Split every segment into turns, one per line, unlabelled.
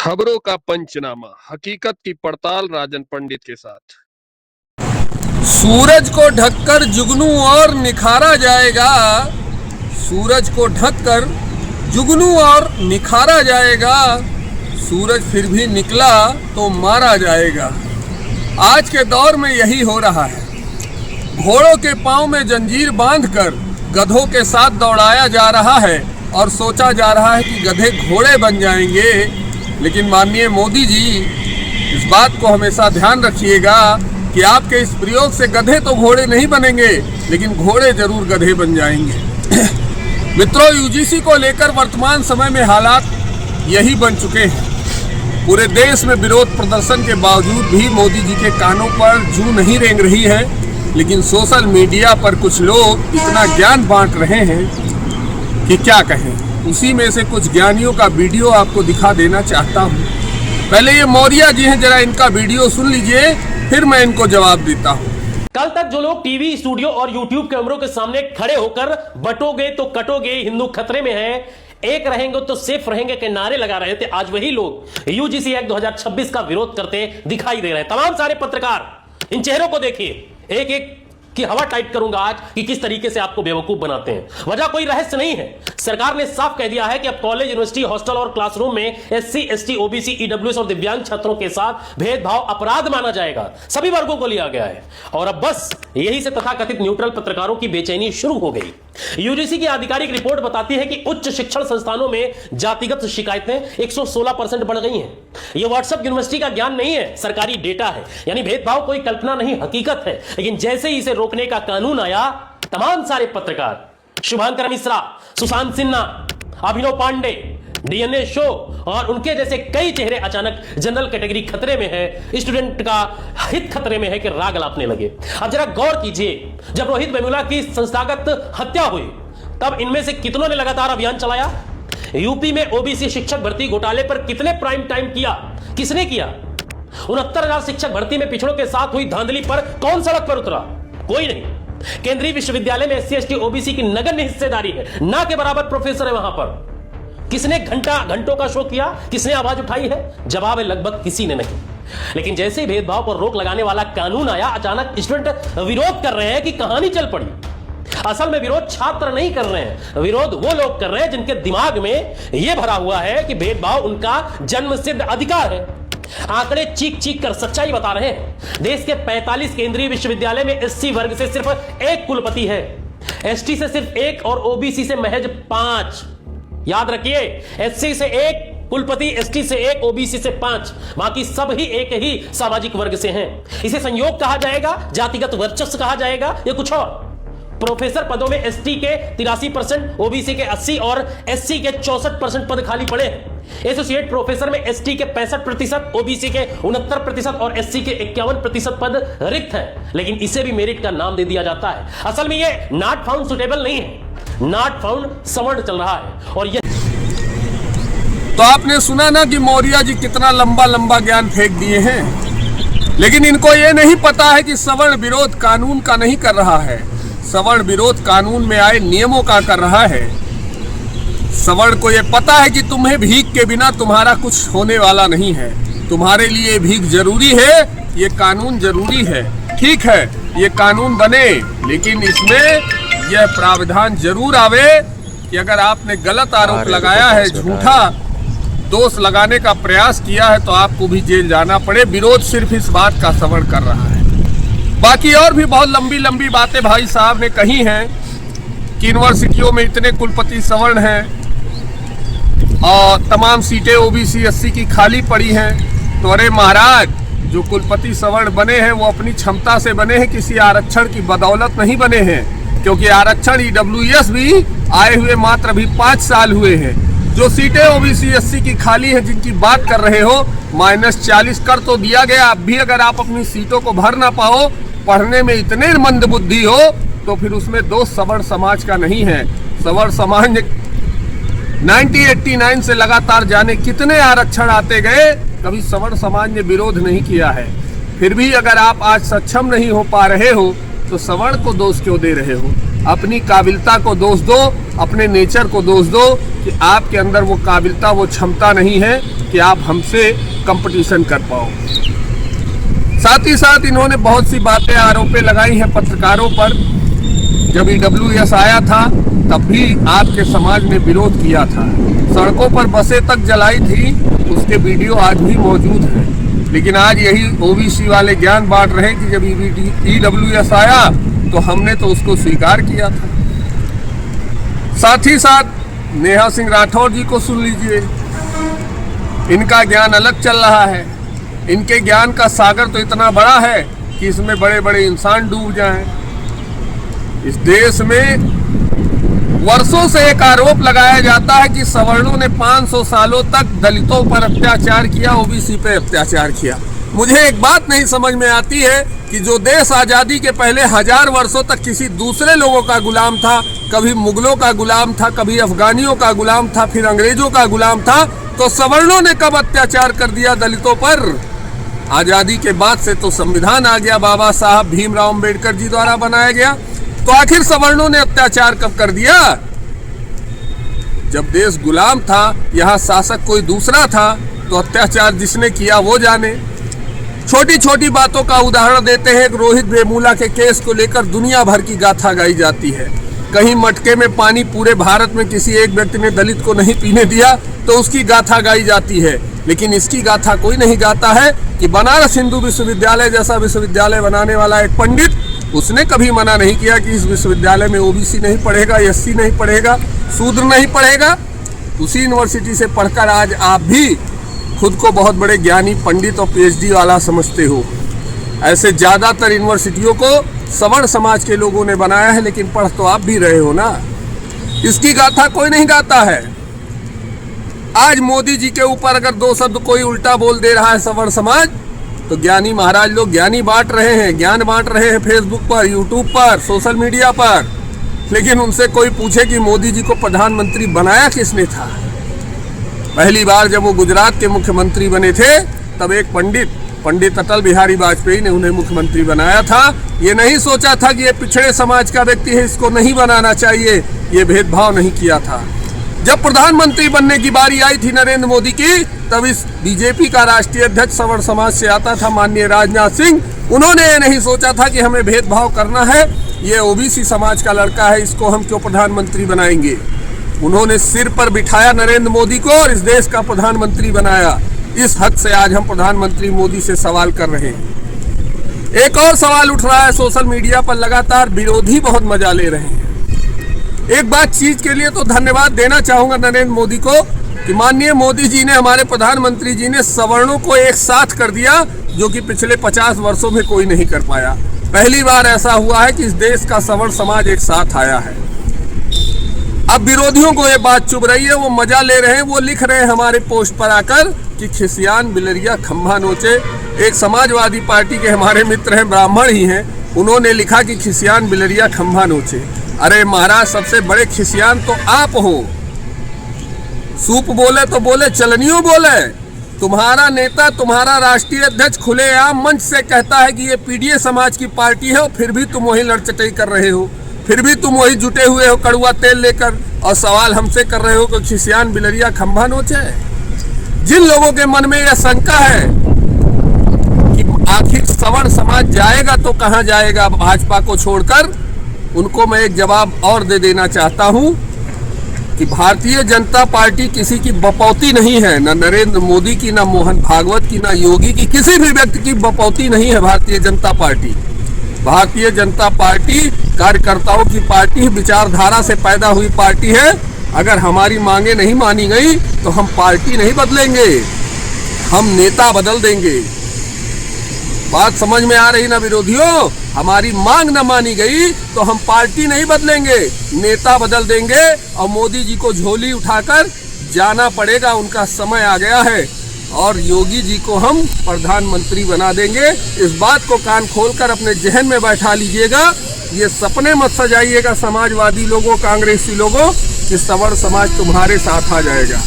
खबरों का पंचनामा, हकीकत की पड़ताल राजन पंडित के साथ।
सूरज को ढककर जुगनू और निखारा जाएगा। सूरज को ढककर जुगनू और निखारा जाएगा। सूरज फिर भी निकला तो मारा जाएगा। आज के दौर में यही हो रहा है। घोड़ों के पांव में जंजीर बांधकर गधों के साथ दौड़ाया जा रहा है और सोचा जा रहा है कि गधे घोड़े बन जाएंगे। लेकिन माननीय मोदी जी, इस बात को हमेशा ध्यान रखिएगा कि आपके इस प्रयोग से गधे तो घोड़े नहीं बनेंगे, लेकिन घोड़े जरूर गधे बन जाएंगे। मित्रों, यूजीसी को लेकर वर्तमान समय में हालात यही बन चुके हैं। पूरे देश में विरोध प्रदर्शन के बावजूद भी मोदी जी के कानों पर जूं नहीं रेंग रही है, लेकिन सोशल मीडिया पर कुछ लोग इतना ज्ञान बांट रहे हैं कि क्या कहें। उसी में से कुछ ज्ञानियों का वीडियो आपको दिखा देना चाहता हूँ। पहले ये मौर्य जी हैं, जरा इनका वीडियो सुन लीजिए, फिर मैं इनको जवाब देता हूँ।
कल तक जो लोग टीवी, स्टूडियो और यूट्यूब कैमरों के सामने खड़े होकर बटोगे तो कटोगे, हिंदू खतरे में है, एक रहेंगे तो सेफ रहेंगे के नारे लगा रहे थे, आज वही लोग यूजीसी एक्ट 2026 का विरोध करते दिखाई दे रहे हैं। तमाम सारे पत्रकार, इन चेहरों को देखिए, एक एक की हवा टाइट करूंगा आज कि किस तरीके से आपको बेवकूफ बनाते हैं। वजह कोई रहस्य नहीं है। सरकार ने साफ कह दिया है कि अब कॉलेज, यूनिवर्सिटी, हॉस्टल और क्लासरूम में एससी, एसटी, ओबीसी, ईडब्ल्यूएस और दिव्यांग छात्रों के साथ भेदभाव अपराध माना जाएगा। सभी वर्गों को लिया गया है और अब बस यही से तथाकथित न्यूट्रल पत्रकारों की बेचैनी शुरू हो गई। यूजीसी की आधिकारिक रिपोर्ट बताती है कि उच्च शिक्षण संस्थानों में जातिगत शिकायतें 116% बढ़ गई हैं। यह व्हाट्सएप यूनिवर्सिटी का ज्ञान नहीं है, सरकारी डेटा है। यानी भेदभाव कोई कल्पना नहीं, हकीकत है। लेकिन जैसे ही इसे रोकने का कानून आया, तमाम सारे पत्रकार, शुभांकर मिश्रा, सुशांत सिन्हा, अभिनव पांडे, डीएनए शो और उनके जैसे कई चेहरे अचानक जनरल कैटेगरी खतरे में है, स्टूडेंट का हित खतरे में है कि राग लापने लगे। अब जरा गौर कीजिए, जब रोहित वेमुला की संस्थागत हत्या हुई, तब इनमें से कितनों ने लगातार अभियान चलाया? यूपी में ओबीसी शिक्षक भर्ती घोटाले पर कितने प्राइम टाइम किया? किसने किया? 69,000 शिक्षक भर्ती में पिछड़ों के साथ हुई धांधली पर कौन सड़क पर उतरा? कोई नहीं। केंद्रीय विश्वविद्यालय में एससी, एसटी, ओबीसी की नगण्य हिस्सेदारी है, ना के बराबर प्रोफेसर है वहां पर। किसने घंटों का शो किया? किसने आवाज उठाई है? जवाब है, लगभग किसी ने नहीं। लेकिन जैसे ही भेदभाव पर रोक लगाने वाला कानून आया, अचानक स्टूडेंट विरोध कर रहे हैं कि कहानी चल पड़ी। असल में विरोध छात्र नहीं कर रहे हैं, विरोध वो लोग कर रहे हैं जिनके दिमाग में यह भरा हुआ है कि भेदभाव उनका जन्मसिद्ध अधिकार है। आंकड़े चीख चीख कर सच्चाई बता रहे हैं। देश के 45 केंद्रीय विश्वविद्यालय में एससी वर्ग से सिर्फ एक कुलपति है, एसटी से सिर्फ एक और ओबीसी से महज 5। याद रखिए, एससी से एक कुलपति, एसटी से एक, ओबीसी से 5, बाकी सब ही एक ही सामाजिक वर्ग से हैं। इसे संयोग कहा जाएगा, जातिगत वर्चस्व कहा जाएगा, या कुछ और? प्रोफेसर पदों में एसटी के 83%, ओबीसी के 80% और एससी के 64% पद खाली पड़े हैं। एसोसिएट प्रोफेसर में एसटी के 65%, ओबीसी के 69% और एससी के 51% पद रिक्त हैं। लेकिन इसे भी मेरिट का नाम दे दिया जाता है। असल में यह नॉट फाउंड सुटेबल नहीं है, नॉट फाउंड सवर्ण चल रहा है। और यह
तो आपने सुना ना कि मौर्य जी कितना लंबा लंबा ज्ञान फेंक दिए हैं। लेकिन इनको ये नहीं पता है कि सवर्ण विरोध कानून का नहीं कर रहा है, सवर्ण विरोध कानून में आए नियमों का कर रहा है। सवर्ण को यह पता है कि तुम्हें भीख के बिना तुम्हारा कुछ होने वाला नहीं है। तुम्हारे लिए भीख जरूरी है, ये कानून जरूरी है। ठीक है, ये कानून बने, लेकिन इसमें यह प्रावधान जरूर आवे कि अगर आपने गलत आरोप लगाया है, झूठा दोष लगाने का प्रयास किया है, तो आपको भी जेल जाना पड़े। विरोध सिर्फ इस बात का सवर्ण कर रहा है। बाकी और भी बहुत लंबी लंबी बातें भाई साहब ने कही हैं कि यूनिवर्सिटियों में इतने कुलपति सवर्ण हैं और तमाम सीटें ओबीसी, एससी की खाली पड़ी हैं। तो अरे महाराज, जो कुलपति सवर्ण बने हैं वो अपनी क्षमता से बने हैं, किसी आरक्षण की बदौलत नहीं बने हैं। क्योंकि आरक्षण ईडब्ल्यूएस भी आए हुए मात्र अभी 5 साल हुए हैं। जो सीटें ओबीसी, एससी की खाली है, जिनकी बात कर रहे हो, -40 कर तो दिया गया। अब भी अगर आप अपनी सीटों को भर ना पाओ, पढ़ने में इतने मंदबुद्धि हो, तो फिर उसमें दोष सवर्ण समाज का नहीं है। सवर्ण समाज 1989 से लगातार जाने कितने आरक्षण आते गए, कभी सवर्ण समाज ने विरोध नहीं किया है। फिर भी अगर आप आज सक्षम नहीं हो पा रहे हो तो सवर्ण को दोष क्यों दे रहे हो? अपनी काबिलता को दोष दो, अपने नेचर को दोष दो कि आपके अंदर वो काबिलता, वो क्षमता नहीं है कि आप हमसे कंपटीशन कर पाओ। साथ ही साथ इन्होंने बहुत सी बातें, आरोपें लगाई हैं पत्रकारों पर। जब EWS आया था तब भी आपके समाज ने विरोध किया था, सड़कों पर बसें तक जलाई थी, उसके वीडियो आज भी मौजूद हैं। लेकिन आज यही OBC वाले ज्ञान बांट रहे हैं कि जब EWS आया तो हमने तो उसको स्वीकार किया था। साथ ही साथ नेहा सिंह राठौर जी को सुन लीजिए, इनका ज्ञान अलग चल रहा है। इनके ज्ञान का सागर तो इतना बड़ा है कि इसमें बड़े बड़े इंसान डूब जाएं। इस देश में वर्षों से एक आरोप लगाया जाता है कि सवर्णों ने 500 सालों तक दलितों पर अत्याचार किया, OBC पे अत्याचार किया। मुझे एक बात नहीं समझ में आती है कि जो देश आज़ादी के पहले 1000 वर्षों तक किसी दूसरे लोगों का गुलाम था, कभी मुगलों का गुलाम था, कभी अफगानियों का गुलाम था, फिर अंग्रेजों का गुलाम था, तो सवर्णों ने कब अत्याचार कर दिया दलितों पर? आज़ादी के बाद से तो संविधान आ गया, बाबा साहब भीमराव अंबेडकर जी द्वारा बनाया गया। तो आखिर सवर्णों ने अत्याचार कब कर दिया? जब देश गुलाम था, यहाँ शासक कोई दूसरा था, तो अत्याचार जिसने किया वो जाने। छोटी छोटी बातों का उदाहरण देते हैं। रोहित वेमुला के केस को लेकर दुनिया भर की गाथा गाई जाती है। कहीं मटके में पानी पूरे भारत में किसी एक व्यक्ति ने दलित को नहीं पीने दिया तो उसकी गाथा गाई जाती है, लेकिन इसकी गाथा कोई नहीं गाता है कि बनारस हिंदू विश्वविद्यालय जैसा विश्वविद्यालय बनाने वाला एक पंडित, उसने कभी मना नहीं किया कि इस विश्वविद्यालय में OBC नहीं पढ़ेगा, SC नहीं पढ़ेगा, शूद्र नहीं पढ़ेगा। उसी यूनिवर्सिटी से पढ़कर आज आप भी खुद को बहुत बड़े ज्ञानी, पंडित और PhD वाला समझते हो। ऐसे ज़्यादातर यूनिवर्सिटियों को सवर्ण समाज के लोगों ने बनाया है, लेकिन पढ़ तो आप भी रहे हो ना। इसकी गाथा कोई नहीं गाता है। आज मोदी जी के ऊपर अगर 2 शब्द कोई उल्टा बोल दे रहा है सवर्ण समाज, तो ज्ञानी महाराज लोग ज्ञानी बांट रहे हैं, ज्ञान बांट रहे हैं फेसबुक पर, यूट्यूब पर, सोशल मीडिया पर। लेकिन उनसे कोई पूछे कि मोदी जी को प्रधानमंत्री बनाया किसने था? पहली बार जब वो गुजरात के मुख्यमंत्री बने थे, तब एक पंडित अटल बिहारी वाजपेयी ने उन्हें मुख्यमंत्री बनाया था। ये नहीं सोचा था कि ये पिछड़े समाज का व्यक्ति है, इसको नहीं बनाना चाहिए, ये भेदभाव नहीं किया था। जब प्रधानमंत्री बनने की बारी आई थी नरेंद्र मोदी की, तब इस BJP का राष्ट्रीय अध्यक्ष सवर्ण समाज से आता था, माननीय राजनाथ सिंह। उन्होंने ये नहीं सोचा था कि हमें भेदभाव करना है, ये OBC समाज का लड़का है, इसको हम क्यों प्रधानमंत्री बनाएंगे। उन्होंने सिर पर बिठाया नरेंद्र मोदी को और इस देश का प्रधानमंत्री बनाया। इस हक से आज हम प्रधानमंत्री मोदी से सवाल कर रहे हैं। एक और सवाल उठ रहा है सोशल मीडिया पर, लगातार विरोधी बहुत मजा ले रहे हैं। एक बात चीज के लिए तो धन्यवाद देना चाहूंगा नरेंद्र मोदी को कि माननीय मोदी जी ने, हमारे प्रधानमंत्री जी ने सवर्णों को एक साथ कर दिया, जो कि पिछले 50 वर्षों में कोई नहीं कर पाया। पहली बार ऐसा हुआ है कि इस देश का सवर्ण समाज एक साथ आया है। अब विरोधियों को ये बात चुभ रही है, वो मजा ले रहे हैं। वो लिख रहे हैं हमारे पोस्ट पर आकर कि खिसियान बिलरिया खंभा नोचे। एक समाजवादी पार्टी के हमारे मित्र हैं, ब्राह्मण ही हैं, उन्होंने लिखा कि खिसियान बिलरिया खंभा नोचे। अरे महाराज, सबसे बड़े खिसियान तो आप हो। सूप बोले तो बोले, चलनियों बोले। तुम्हारा नेता, तुम्हारा राष्ट्रीय अध्यक्ष खुलेआम मंच से कहता है कि ये PDA समाज की पार्टी है, और फिर भी तुम वही लड़चटाई कर रहे हो, फिर भी तुम वही जुटे हुए हो कड़ुआ तेल लेकर, और सवाल हमसे कर रहे हो कि खिसियान बिलरिया खंभा नोचे। जिन लोगों के मन में यह शंका है कि आखिर सवर्ण समाज जाएगा तो कहां जाएगा भाजपा को छोड़कर, उनको मैं एक जवाब और दे देना चाहता हूं कि भारतीय जनता पार्टी किसी की बपौती नहीं है, न नरेंद्र मोदी की, न मोहन भागवत की, न योगी की, किसी भी व्यक्ति की बपौती नहीं है भारतीय जनता पार्टी। भारतीय जनता पार्टी कार्यकर्ताओं की पार्टी, विचारधारा से पैदा हुई पार्टी है। अगर हमारी मांगे नहीं मानी गई तो हम पार्टी नहीं बदलेंगे, हम नेता बदल देंगे। बात समझ में आ रही ना विरोधियों? हमारी मांग न मानी गई तो हम पार्टी नहीं बदलेंगे, नेता बदल देंगे, और मोदी जी को झोली उठाकर जाना पड़ेगा। उनका समय आ गया है, और योगी जी को हम प्रधानमंत्री बना देंगे। इस बात को कान खोलकर अपने जहन में बैठा लीजिएगा। ये सपने मत सजाइएगा समाजवादी लोगों, कांग्रेसी लोगों, कि सवर्ण समाज तुम्हारे साथ आ जाएगा।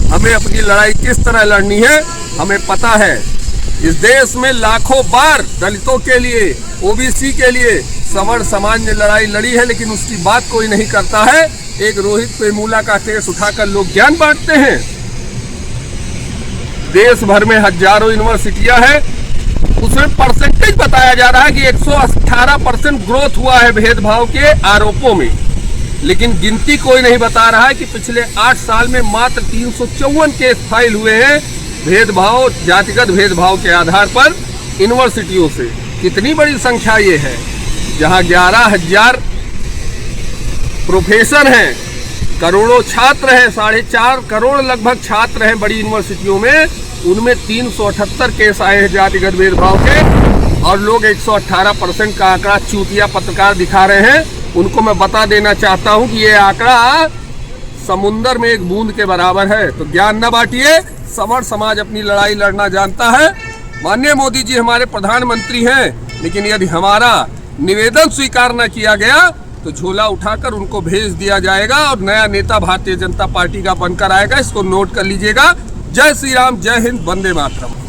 हमें अपनी लड़ाई किस तरह लड़नी है हमें पता है। इस देश में लाखों बार दलितों के लिए, ओबीसी के लिए, सवर्ण समाज ने लड़ाई लड़ी है, लेकिन उसकी बात कोई नहीं करता है। एक रोहित वेमुला का केस उठाकर लोग ज्ञान बांटते हैं। देश भर में हजारों यूनिवर्सिटियां हैं, उसमें परसेंटेज बताया जा रहा है कि 118% ग्रोथ हुआ है भेदभाव के आरोपों में, लेकिन गिनती कोई नहीं बता रहा है कि पिछले 8 साल में मात्र 354 केस फाइल हुए हैं भेदभाव, जातिगत भेदभाव के आधार पर यूनिवर्सिटियों से। कितनी बड़ी संख्या ये है, जहां 11,000 प्रोफेसर हैं, करोड़ों छात्र हैं, 4.5 करोड़ लगभग छात्र हैं बड़ी यूनिवर्सिटियों में, उनमें 378 केस आए हैं जातिगत भेदभाव के, और लोग 118% का आंकड़ा चूतिया पत्रकार दिखा रहे हैं। उनको मैं बता देना चाहता हूं कि ये आंकड़ा समुंदर में एक बूंद के बराबर है। तो ज्ञान न बांटिए, सवर्ण समाज अपनी लड़ाई लड़ना जानता है। माननीय मोदी जी हमारे प्रधानमंत्री हैं, लेकिन यदि हमारा निवेदन स्वीकार न किया गया तो झोला उठाकर उनको भेज दिया जाएगा और नया नेता भारतीय जनता पार्टी का बनकर आएगा। इसको नोट कर लीजिएगा। जय श्री राम, जय हिंद, वंदे मातरम।